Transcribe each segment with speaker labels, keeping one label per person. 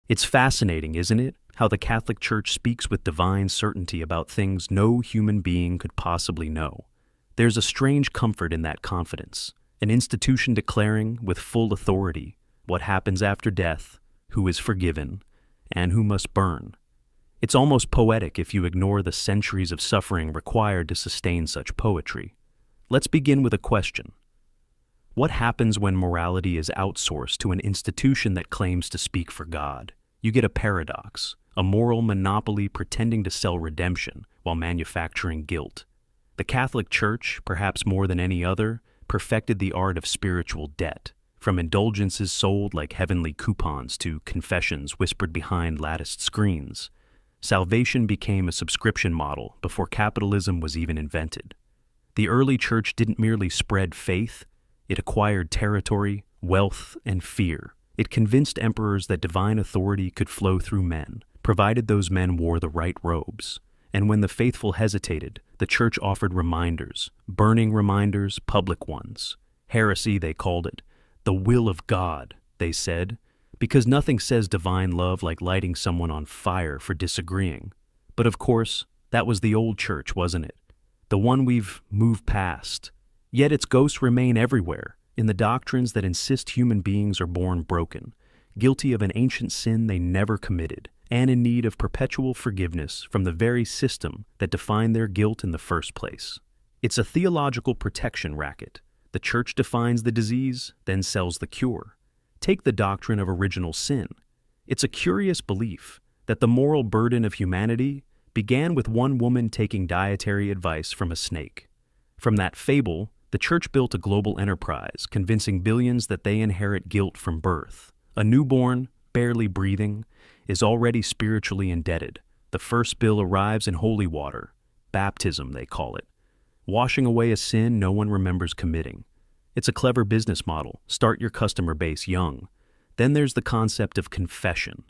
Speaker 1: It's fascinating, isn't it, how the Catholic Church speaks with divine certainty about things no human being could possibly know. There's a strange comfort in that confidence, an institution declaring with full authority what happens after death, who is forgiven, and who must burn. It's almost poetic if you ignore the centuries of suffering required to sustain such poetry. Let's begin with a question. What happens when morality is outsourced to an institution that claims to speak for God? You get a paradox, a moral monopoly pretending to sell redemption while manufacturing guilt. The Catholic Church, perhaps more than any other, perfected the art of spiritual debt, from indulgences sold like heavenly coupons to confessions whispered behind latticed screens. Salvation became a subscription model before capitalism was even invented. The early church didn't merely spread faith, it acquired territory, wealth, and fear. It convinced emperors that divine authority could flow through men, provided those men wore the right robes. And when the faithful hesitated, the church offered reminders, burning reminders, public ones. Heresy, they called it. The will of God, they said, because nothing says divine love like lighting someone on fire for disagreeing. But of course, that was the old church, wasn't it? The one we've moved past. Yet its ghosts remain everywhere, in the doctrines that insist human beings are born broken, guilty of an ancient sin they never committed, and in need of perpetual forgiveness from the very system that defined their guilt in the first place. It's a theological protection racket. The church defines the disease, then sells the cure. Take the doctrine of original sin. It's a curious belief that the moral burden of humanity began with one woman taking dietary advice from a snake. From that fable, the church built a global enterprise, convincing billions that they inherit guilt from birth. A newborn, barely breathing, is already spiritually indebted. The first bill arrives in holy water, baptism they call it, washing away a sin no one remembers committing. It's a clever business model. Start your customer base young. Then there's the concept of confession,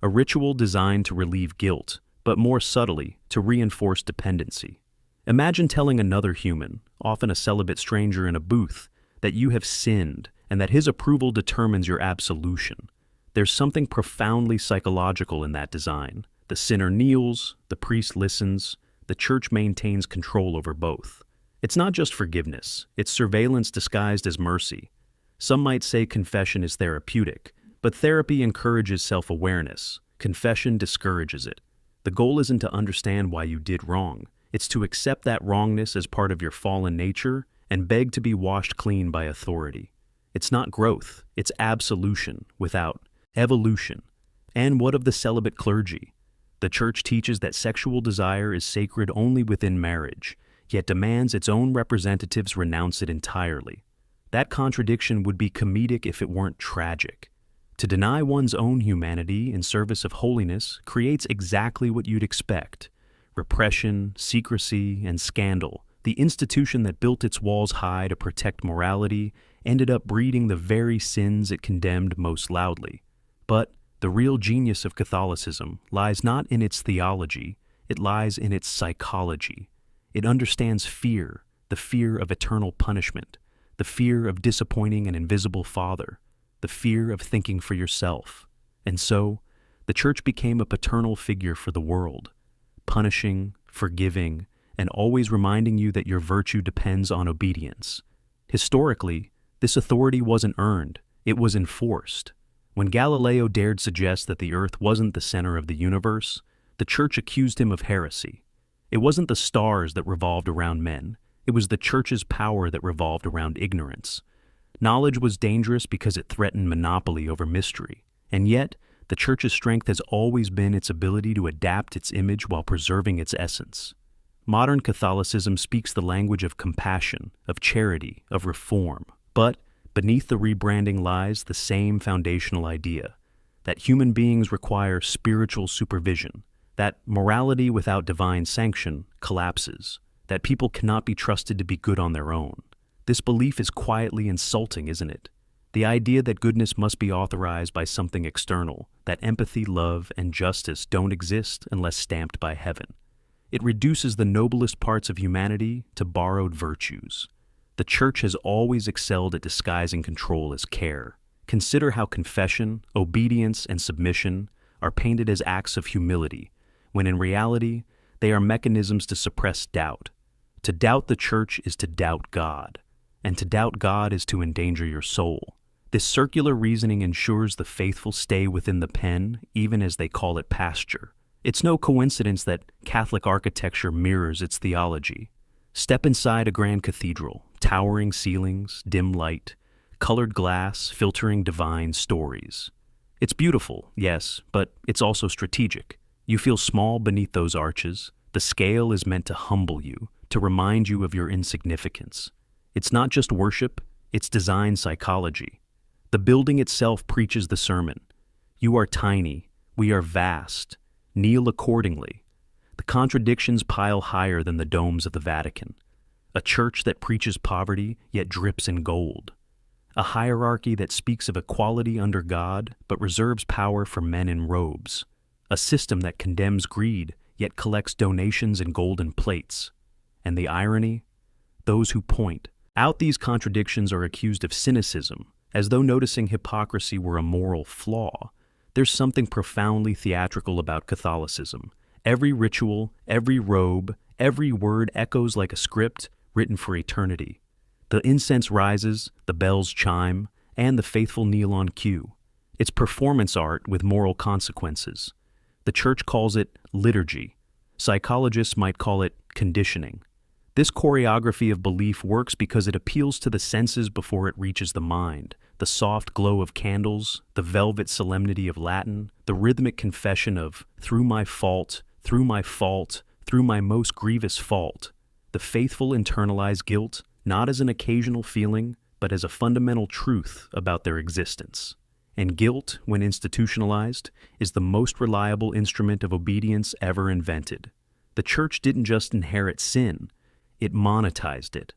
Speaker 1: a ritual designed to relieve guilt, but more subtly, to reinforce dependency. Imagine telling another human, often a celibate stranger in a booth, that you have sinned and that his approval determines your absolution. There's something profoundly psychological in that design. The sinner kneels, the priest listens, the church maintains control over both. It's not just forgiveness, it's surveillance disguised as mercy. Some might say confession is therapeutic, but therapy encourages self-awareness. Confession discourages it. The goal isn't to understand why you did wrong. It's to accept that wrongness as part of your fallen nature and beg to be washed clean by authority. It's not growth, it's absolution without evolution. And what of the celibate clergy? The church teaches that sexual desire is sacred only within marriage, yet demands its own representatives renounce it entirely. That contradiction would be comedic if it weren't tragic. To deny one's own humanity in service of holiness creates exactly what you'd expect: repression, secrecy, and scandal. The institution that built its walls high to protect morality ended up breeding the very sins it condemned most loudly. But the real genius of Catholicism lies not in its theology, it lies in its psychology. It understands fear, the fear of eternal punishment, the fear of disappointing an invisible Father, the fear of thinking for yourself. And so, the church became a paternal figure for the world, punishing, forgiving, and always reminding you that your virtue depends on obedience. Historically, this authority wasn't earned, it was enforced. When Galileo dared suggest that the earth wasn't the center of the universe, the church accused him of heresy. It wasn't the stars that revolved around men, it was the church's power that revolved around ignorance. Knowledge was dangerous because it threatened monopoly over mystery, and yet, the church's strength has always been its ability to adapt its image while preserving its essence. Modern Catholicism speaks the language of compassion, of charity, of reform, but beneath the rebranding lies the same foundational idea, that human beings require spiritual supervision, that morality without divine sanction collapses, that people cannot be trusted to be good on their own. This belief is quietly insulting, isn't it? The idea that goodness must be authorized by something external, that empathy, love, and justice don't exist unless stamped by heaven. It reduces the noblest parts of humanity to borrowed virtues. The church has always excelled at disguising control as care. Consider how confession, obedience, and submission are painted as acts of humility, when in reality, they are mechanisms to suppress doubt. To doubt the church is to doubt God, and to doubt God is to endanger your soul. This circular reasoning ensures the faithful stay within the pen, even as they call it pasture. It's no coincidence that Catholic architecture mirrors its theology. Step inside a grand cathedral, towering ceilings, dim light, colored glass filtering divine stories. It's beautiful, yes, but it's also strategic. You feel small beneath those arches. The scale is meant to humble you, to remind you of your insignificance. It's not just worship, it's design psychology. The building itself preaches the sermon. You are tiny, we are vast. Kneel accordingly. The contradictions pile higher than the domes of the Vatican. A church that preaches poverty yet drips in gold. A hierarchy that speaks of equality under God but reserves power for men in robes. A system that condemns greed yet collects donations in golden plates. And the irony? Those who point out these contradictions are accused of cynicism, as though noticing hypocrisy were a moral flaw. There's something profoundly theatrical about Catholicism. Every ritual, every robe, every word echoes like a script written for eternity. The incense rises, the bells chime, and the faithful kneel on cue. It's performance art with moral consequences. The Church calls it liturgy. Psychologists might call it conditioning. This choreography of belief works because it appeals to the senses before it reaches the mind. The soft glow of candles, the velvet solemnity of Latin, the rhythmic confession of, through my fault, through my fault, through my most grievous fault. The faithful internalize guilt, not as an occasional feeling, but as a fundamental truth about their existence. And guilt, when institutionalized, is the most reliable instrument of obedience ever invented. The Church didn't just inherit sin, it monetized it.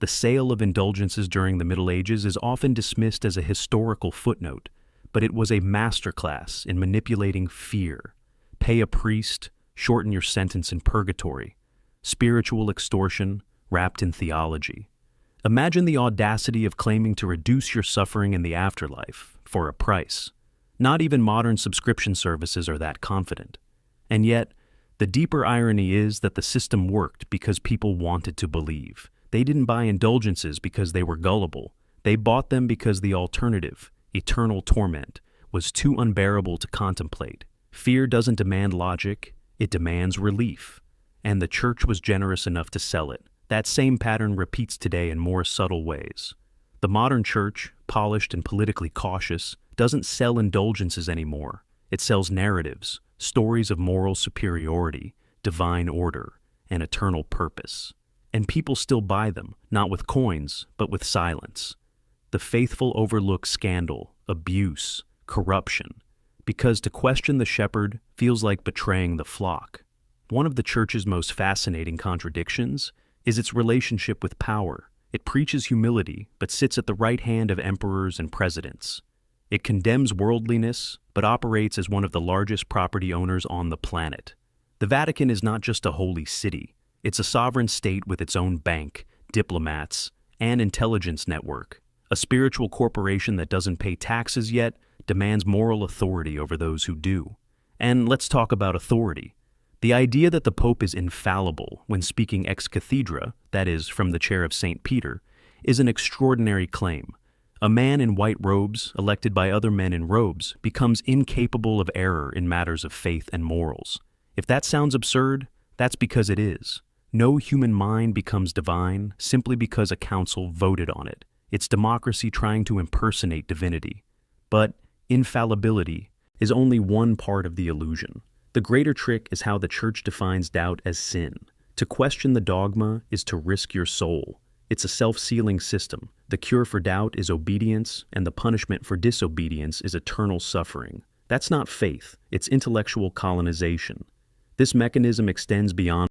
Speaker 1: The sale of indulgences during the Middle Ages is often dismissed as a historical footnote, but it was a masterclass in manipulating fear. Pay a priest, shorten your sentence in purgatory. Spiritual extortion wrapped in theology. Imagine the audacity of claiming to reduce your suffering in the afterlife for a price. Not even modern subscription services are that confident. And yet, the deeper irony is that the system worked because people wanted to believe. They didn't buy indulgences because they were gullible. They bought them because the alternative, eternal torment, was too unbearable to contemplate. Fear doesn't demand logic, it demands relief. And the Church was generous enough to sell it. That same pattern repeats today in more subtle ways. The modern Church, polished and politically cautious, doesn't sell indulgences anymore. It sells narratives, stories of moral superiority, divine order, and eternal purpose. And people still buy them, not with coins, but with silence. The faithful overlook scandal, abuse, corruption, because to question the shepherd feels like betraying the flock. One of the Church's most fascinating contradictions is its relationship with power. It preaches humility, but sits at the right hand of emperors and presidents. It condemns worldliness, but operates as one of the largest property owners on the planet. The Vatican is not just a holy city. It's a sovereign state with its own bank, diplomats, and intelligence network. A spiritual corporation that doesn't pay taxes yet demands moral authority over those who do. And let's talk about authority. The idea that the Pope is infallible when speaking ex cathedra, that is, from the chair of St. Peter, is an extraordinary claim. A man in white robes, elected by other men in robes, becomes incapable of error in matters of faith and morals. If that sounds absurd, that's because it is. No human mind becomes divine simply because a council voted on it. It's democracy trying to impersonate divinity. But infallibility is only one part of the illusion. The greater trick is how the Church defines doubt as sin. To question the dogma is to risk your soul. It's a self-sealing system. The cure for doubt is obedience, and the punishment for disobedience is eternal suffering. That's not faith, it's intellectual colonization. This mechanism extends beyond